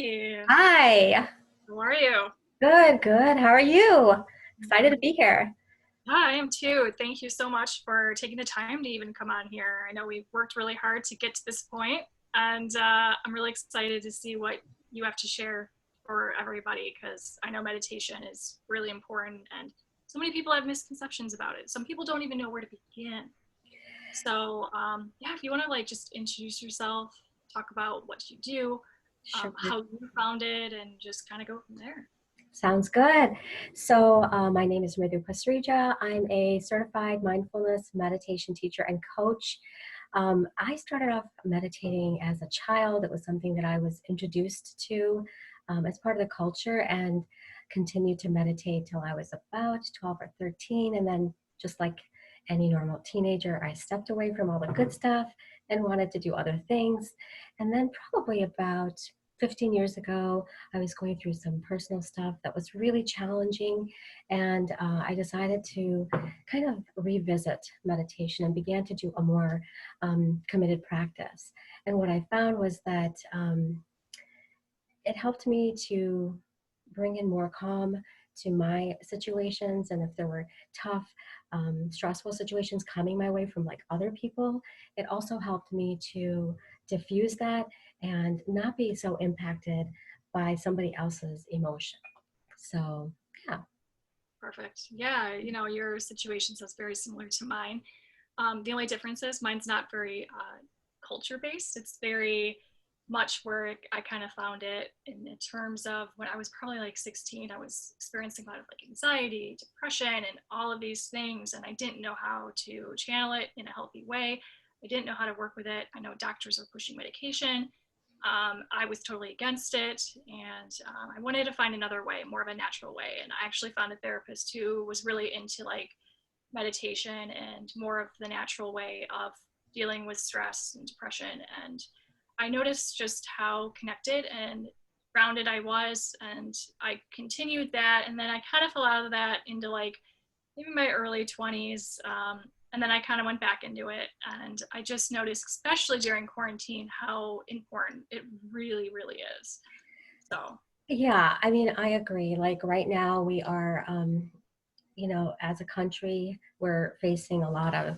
Hi, Hi. how are you? Good, good. How are you? Excited to be here. Yeah, I am too. Thank you so much for taking the time to even come on here. I know we've worked really hard to get to this point, and I'm really excited to see what you have to share for everybody because I know meditation is really important, and so many people have misconceptions about it. Some people don't even know where to begin. So, yeah, if you want to like just introduce yourself, talk about what you do, Sure. how you found it, and just kind of go from there. Sounds good. My name is Mridu Pasrija. I'm a certified mindfulness meditation teacher and coach. I started off meditating as a child. It was something that I was introduced to as part of the culture and continued to meditate till I was about 12 or 13. And then, just like any normal teenager, I stepped away from all the good stuff and wanted to do other things. And then, probably about 15 years ago, I was going through some personal stuff that was really challenging, and I decided to kind of revisit meditation and began to do a more committed practice. And what I found was that it helped me to bring in more calm to my situations. And if there were tough, stressful situations coming my way from like other people, it also helped me to diffuse that and not be so impacted by somebody else's emotion. So, yeah. Perfect. Yeah, your situation sounds very similar to mine. The only difference is mine's not very culture based. It's very much where I kind of found it in terms of when I was probably like 16, I was experiencing a lot of like anxiety, depression, and all of these things. And I didn't know how to channel it in a healthy way. I didn't know how to work with it. I know doctors were pushing medication. I was totally against it, and I wanted to find another way, more of a natural way. And I actually found a therapist who was really into like meditation and more of the natural way of dealing with stress and depression. And I noticed just how connected and grounded I was, and I continued that. And then I kind of fell out of that into like maybe my early 20s. And then I kind of went back into it. And I just noticed, especially during quarantine, how important it really, really is. So, Yeah, I mean, I agree. Like right now, we are, as a country, we're facing a lot of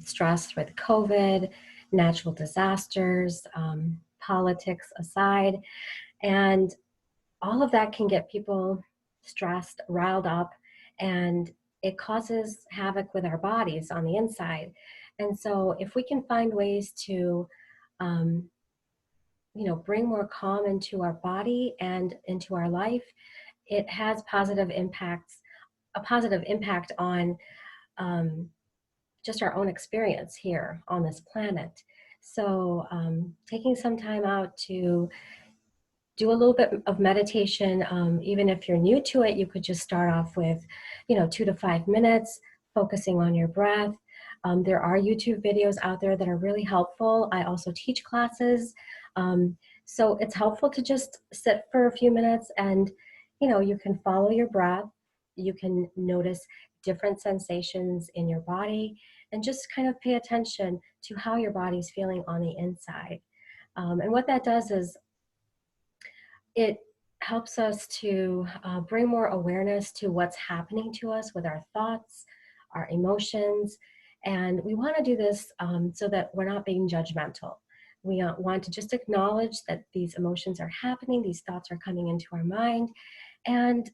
stress with COVID, natural disasters, politics aside. And all of that can get people stressed, riled up, and it causes havoc with our bodies on the inside. And so, if we can find ways to, um, bring more calm into our body and into our life, it has a positive impact on um, just our own experience here on this planet. So, taking some time out to do a little bit of meditation. Even if you're new to it, you could just start off with, 2 to 5 minutes, focusing on your breath. There are YouTube videos out there that are really helpful. I also teach classes. So it's helpful to just sit for a few minutes and, you can follow your breath. You can notice different sensations in your body and just kind of pay attention to how your body's feeling on the inside. And what that does is it helps us to bring more awareness to what's happening to us with our thoughts, our emotions. And we want to do this so that we're not being judgmental. We want to just acknowledge that these emotions are happening, these thoughts are coming into our mind, and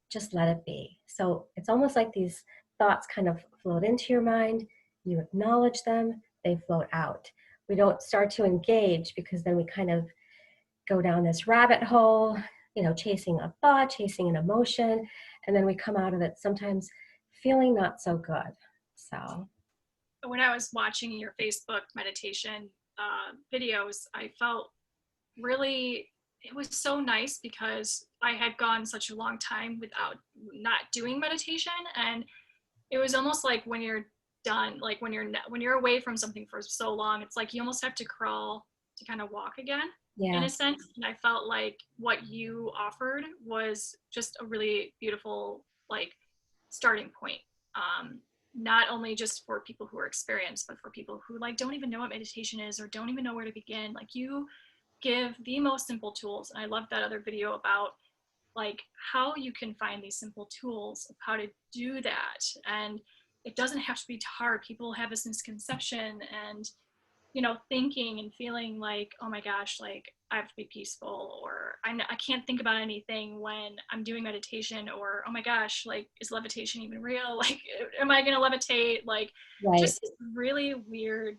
just let it be. So it's almost like these thoughts kind of float into your mind, you acknowledge them, they float out. We don't start to engage because then we kind of go down this rabbit hole, chasing a thought, chasing an emotion, and then we come out of it sometimes feeling not so good. So, when I was watching your Facebook meditation videos, I felt really, it was so nice because I had gone such a long time without not doing meditation. And it was almost like when you're done, like when you're away from something for so long, it's like you almost have to crawl to kind of walk again in yeah, a sense. And I felt like what you offered was just a really beautiful like starting point. Not only just for people who are experienced, but for people who like don't even know what meditation is or don't even know where to begin. Like you give the most simple tools. And I love that other video about like how you can find these simple tools of how to do that. And it doesn't have to be hard. People have this misconception and, you know, thinking and feeling like, oh my gosh, like I have to be peaceful, or I can't think about anything when I'm doing meditation, or oh my gosh, like is levitation even real? Like, am I going to levitate? Like, Right. just really weird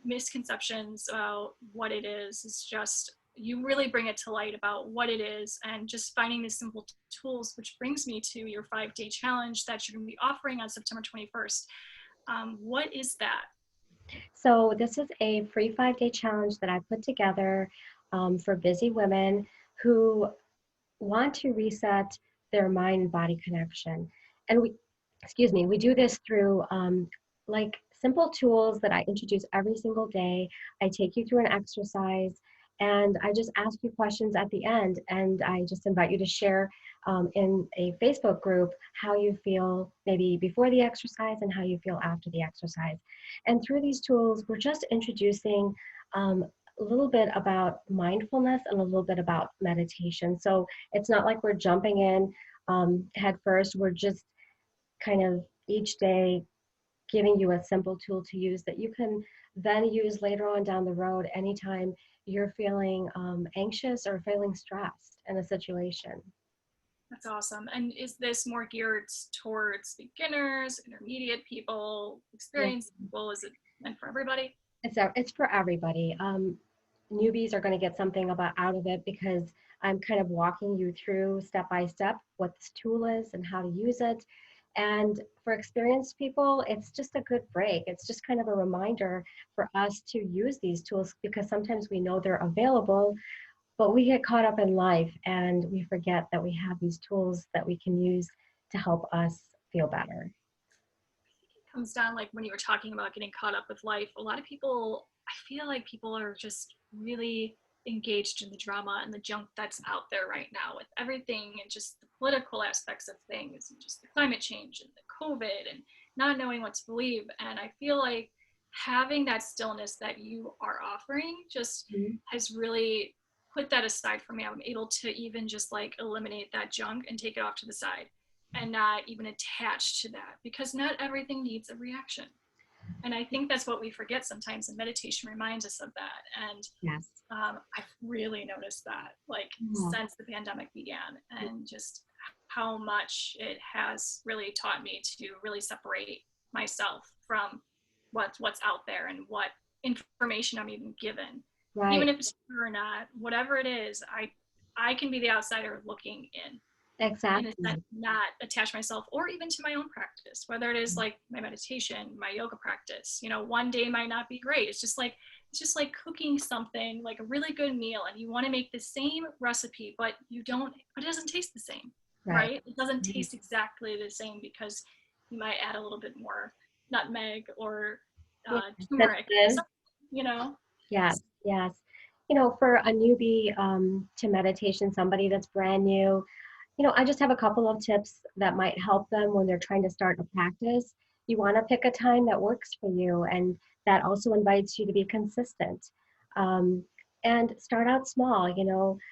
misconceptions about what it is. It's just, you really bring it to light about what it is, and just finding these simple tools, which brings me to your 5-day challenge that you're going to be offering on September 21st. What is that? So this is a free 5-day challenge that I put together for busy women who want to reset their mind and body connection. And we do this through like simple tools that I introduce every single day. I take you through an exercise and I just ask you questions at the end. And I just invite you to share in a Facebook group how you feel maybe before the exercise and how you feel after the exercise. And through these tools, we're just introducing a little bit about mindfulness and a little bit about meditation. So it's not like we're jumping in head first. We're just kind of each day giving you a simple tool to use that you can then use later on down the road anytime you're feeling anxious or feeling stressed in a situation. That's awesome. And is this more geared towards beginners, intermediate people, Yeah. experienced people? Is it meant for everybody? It's for everybody. Newbies are going to get something about out of it because I'm kind of walking you through step by step what this tool is and how to use it. And for experienced people, it's just a good break. It's just kind of a reminder for us to use these tools because sometimes we know they're available, but we get caught up in life and we forget that we have these tools that we can use to help us feel better. Comes down like when you were talking about getting caught up with life, a lot of people, I feel like people are just really engaged in the drama and the junk that's out there right now with everything, and just the political aspects of things, and just the climate change and the COVID, and not knowing what to believe. And I feel like having that stillness that you are offering just Mhm. has really put that aside for me. I'm able to even just like eliminate that junk and take it off to the side and not even attached to that, because not everything needs a reaction. And I think that's what we forget sometimes, and meditation reminds us of that. And Yes. I've really noticed that, like, Yeah. since the pandemic began, and just how much it has really taught me to really separate myself from what's out there and what information I'm even given, even Right. if it's true or not. Whatever it is, I can be the outsider looking in a sense, Exactly. not attach myself or even to my own practice, whether it is like my meditation, my yoga practice. You know, one day might not be great. It's just like cooking something like a really good meal, and you want to make the same recipe, but it doesn't taste the same, Right. right? It doesn't taste exactly the same because you might add a little bit more nutmeg or Yeah. turmeric, Sensitive. you know. Yes, yes. For a newbie to meditation, somebody that's brand new, I just have a couple of tips that might help them when they're trying to start a practice. You want to pick a time that works for you, and that also invites you to be consistent. Um, and start out small,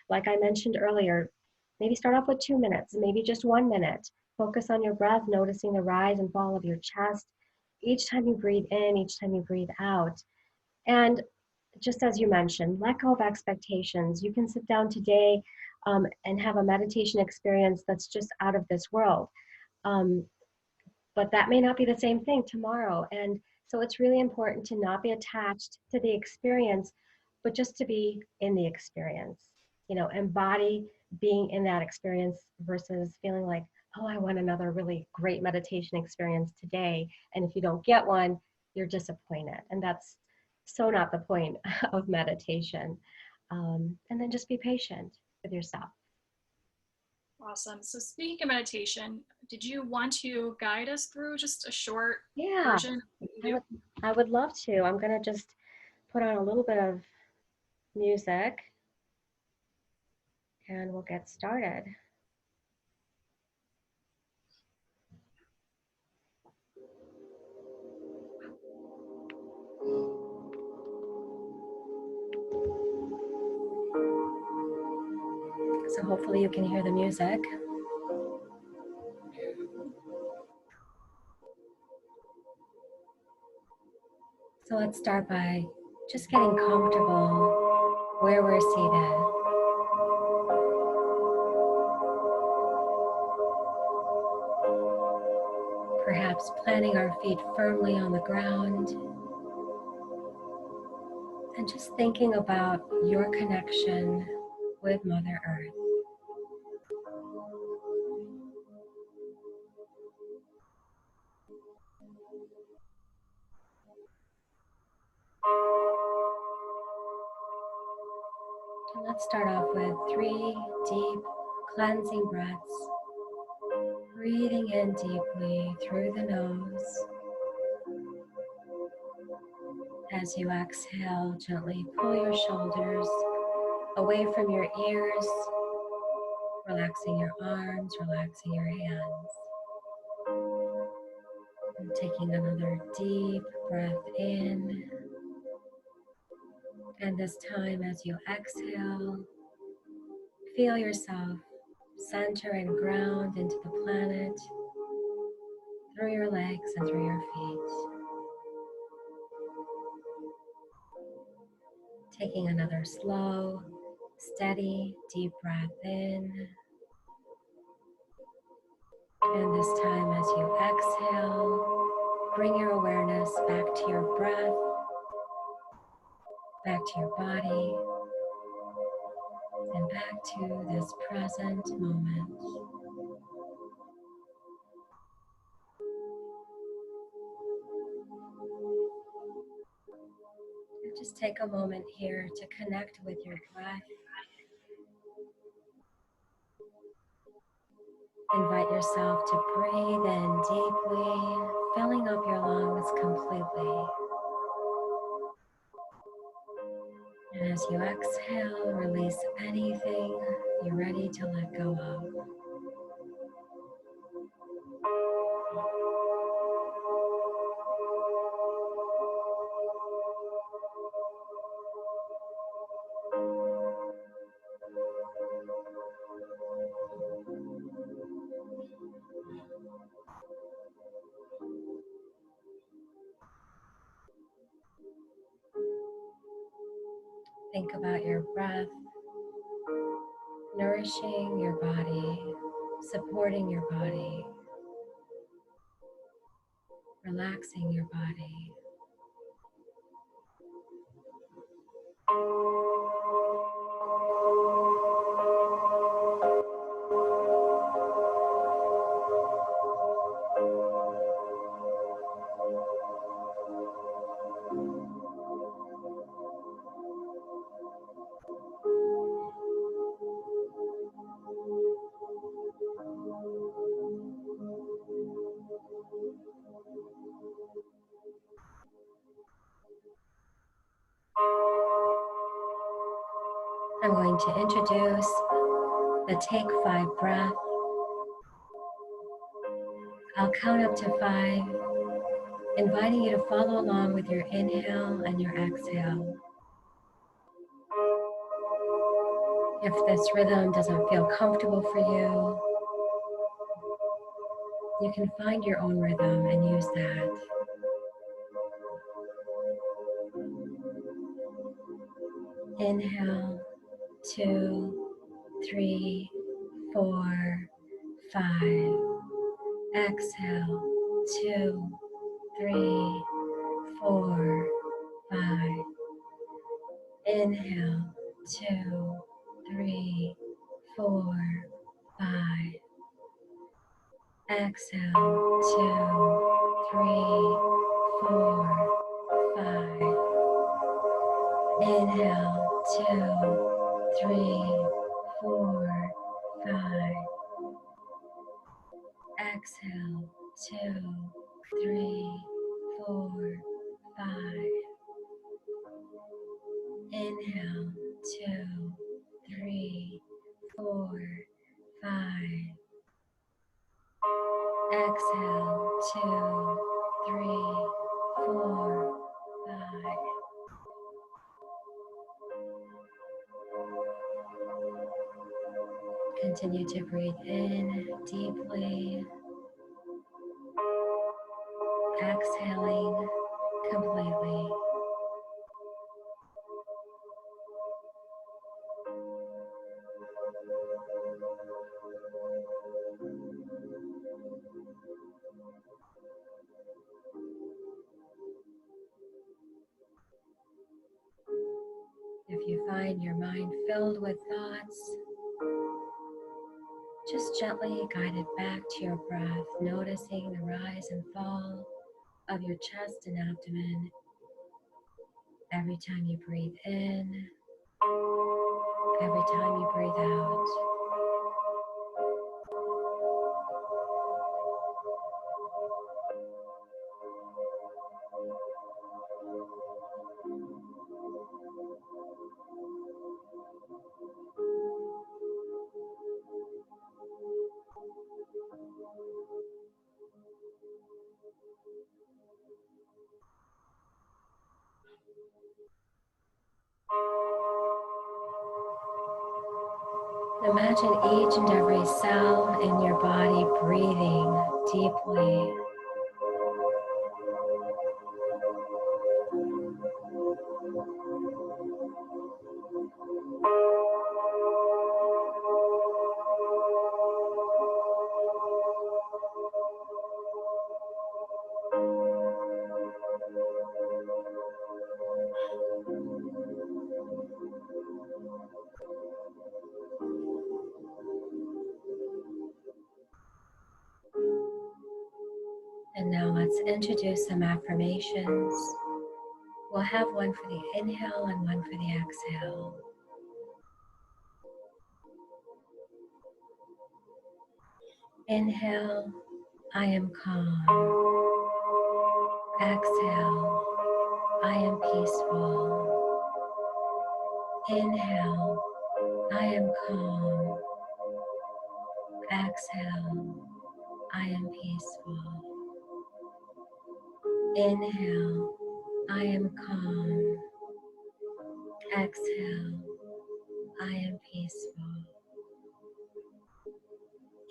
like I mentioned earlier, maybe start off with 2 minutes, maybe just 1 minute. Focus on your breath, noticing the rise and fall of your chest each time you breathe in, each time you breathe out. And just as you mentioned, let go of expectations. You can sit down today and have a meditation experience that's just out of this world. Um, but that may not be the same thing tomorrow. And so it's really important to not be attached to the experience, but just to be in the experience, embody being in that experience versus feeling like, oh, I want another really great meditation experience today. And if you don't get one, you're disappointed. And that's so not the point of meditation. And then just be patient with yourself. Awesome. So speaking of meditation, did you want to guide us through just a short Yeah, version of what you I do? would I would love to. I'm gonna just put on a little bit of music and we'll get started. so hopefully you can hear the music. So let's start by just getting comfortable where we're seated. Perhaps planting our feet firmly on the ground and just thinking about your connection with Mother Earth. And let's start off with 3 deep cleansing breaths. Breathing in deeply through the nose. As you exhale, gently pull your shoulders away from your ears, relaxing your arms, relaxing your hands. And taking another deep breath in. And this time, as you exhale, feel yourself center and ground into the planet through your legs and through your feet. Taking another slow, steady, deep breath in. And this time, as you exhale, bring your awareness back to your breath, back to your body, and back to this present moment. And just take a moment here to connect with your breath. Invite yourself to breathe in deeply, filling up your lungs completely. And as you exhale, release anything you're ready to let go of. Think about your breath nourishing your body, supporting your body, relaxing your body. I'm going to introduce the Take 5 breath. I'll count up to 5, inviting you to follow along with your inhale and your exhale. If this rhythm doesn't feel comfortable for you, you can find your own rhythm and use that. Inhale, 2, 3, 4, 5. Exhale, 2, 3, 4, 5. Inhale, 2, 3, 4, 5. Exhale, 2, 3, 4, 5. Inhale, 2, 3, 4, 5. Exhale, 2, 3, 4, 5. Inhale, 2, 3, 4, 5. Exhale, 2, 3, 4, 5. Continue to breathe in deeply, exhaling completely. If you find your mind filled with thoughts, just gently guide it back to your breath, noticing the rise and fall of your chest and abdomen every time you breathe in, every time you breathe out. Imagine each and every cell in your body breathing deeply. And now let's introduce some affirmations. We'll have one for the inhale and one for the exhale. Inhale, I am calm. Exhale, I am peaceful. Inhale, I am calm. Exhale, I am peaceful. Inhale, I am calm. Exhale, I am peaceful.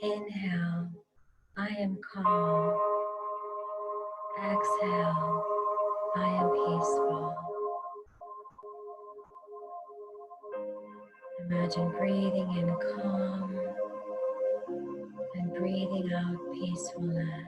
Inhale, I am calm. Exhale, I am peaceful. Imagine breathing in calm and breathing out peacefulness.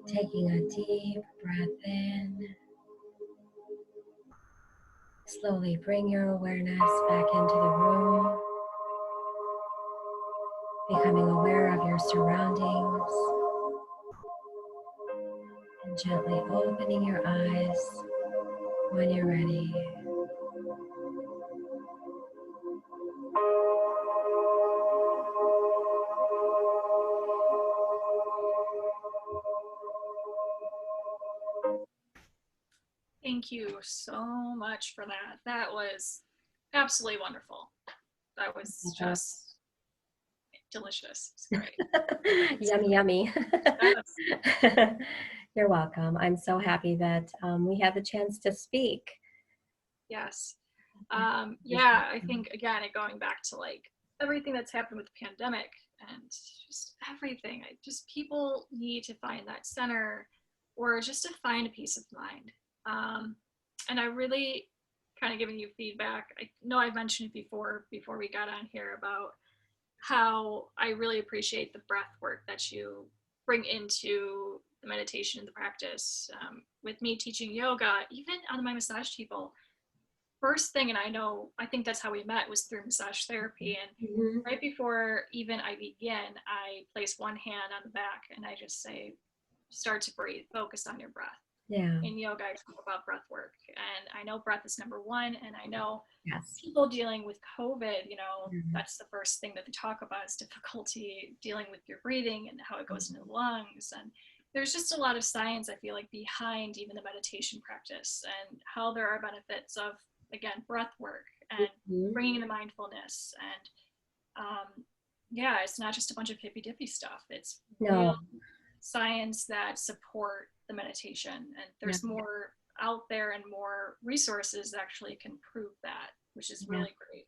Taking a deep breath in, slowly bring your awareness back into the room, becoming aware of your surroundings, and gently opening your eyes when you're ready. Thank you so much for that. That was absolutely wonderful. That was just delicious. It's great. Yummy, yummy. Yes. You're welcome. I'm so happy that we had the chance to speak. Yes. Yeah, I think, again, going back to like everything that's happened with the pandemic and just everything, people need to find that center or just to find a peace of mind. And I really kind of giving you feedback. I know I've mentioned it before we got on here about how I really appreciate the breath work that you bring into the meditation and the practice. With me teaching yoga, even on my massage table, first thing, and I think that's how we met, was through massage therapy. And Mhm. right before even I begin, I place one hand on the back and I just say, start to breathe, focus on your breath. Yeah. In yoga, I talk about breath work. And I know breath is number one. And I know Yes. people dealing with COVID, Mhm. that's the first thing that they talk about is difficulty dealing with your breathing and how it goes into the lungs. And there's just a lot of science, I feel like, behind even the meditation practice and how there are benefits of, again, breath work and Mhm. bringing in the mindfulness. And yeah, it's not just a bunch of hippy dippy stuff, it's real No. science that support the meditation. And Yeah. there's more out there and more resources that actually can prove that, which is Yeah. really great.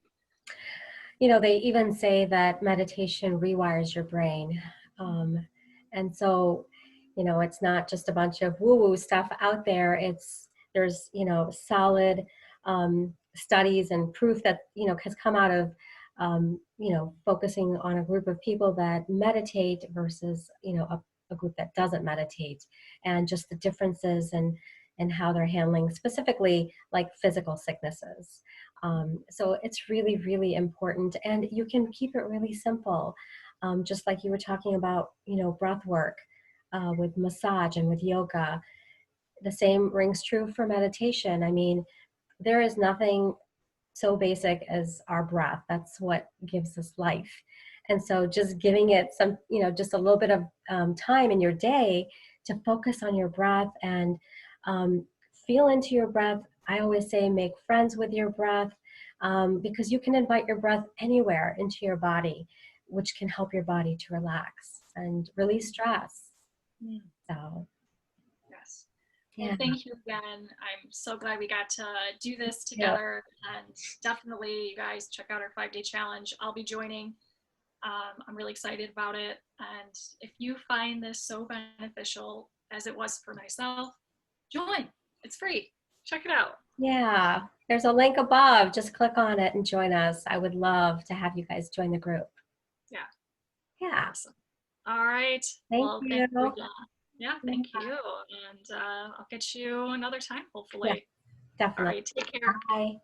They even say that meditation rewires your brain. Um, and so, it's not just a bunch of woo-woo stuff out there. There's, solid studies and proof that, has come out of, focusing on a group of people that meditate versus, a group that doesn't meditate, and just the differences and how they're handling specifically like physical sicknesses. So it's really, really important. And you can keep it really simple. Just like you were talking about, breath work with massage and with yoga. The same rings true for meditation. I mean, there is nothing so basic as our breath. That's what gives us life. And so just giving it just a little bit of time in your day to focus on your breath and um, feel into your breath. I always say make friends with your breath, because you can invite your breath anywhere into your body, which can help your body to relax and release stress. Mm, So, yes. Well, yeah. thank you again. I'm so glad we got to do this Yeah. together. And definitely, you guys, check out our 5-day challenge. I'll be joining. I'm really excited about it. And if you find this so beneficial as it was for myself, join. It's free. Check it out. Yeah, there's a link above. Just click on it and join us. I would love to have you guys join the group. Yeah, Yeah, awesome. All right. thank Well, thank you. you again. Yeah, Yeah, thank you. And I'll get you another time, yeah, hopefully. All definitely. right. Take care. Bye.